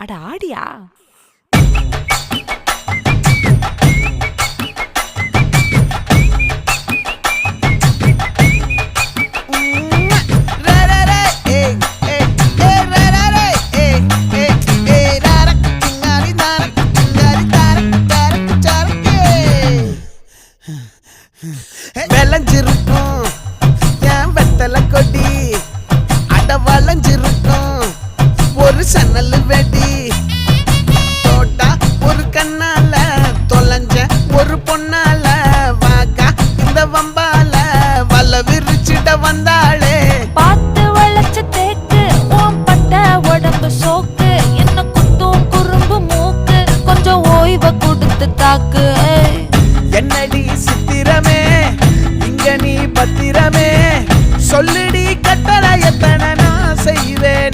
அட ஆடியா? விளைஞ்சிருக்கும் என் வெத்தலை கொடி, அட வளைஞ்சிருக்கும் ஒரு சன்னல் வெடி. தோட்டா ஒரு கண்ணால தொலைஞ்ச ஒரு பொண்ணால வாக்கா இந்த வம்பால வல விரிச்சிட வந்தாளே. பார்த்து வளைச்ச தேக்கு ஓம் பட்ட உடம்பு சோக்கு, என்ன குத்தும் குறும்பு மூக்கு, கொஞ்சம் ஓய்வை கொடுத்து தாக்கு. என்னடி சித்திரமே இங்க நீ பத்திரமே, சொல்லுடி கட்டளை எத்தனை நான் செய்வேன்.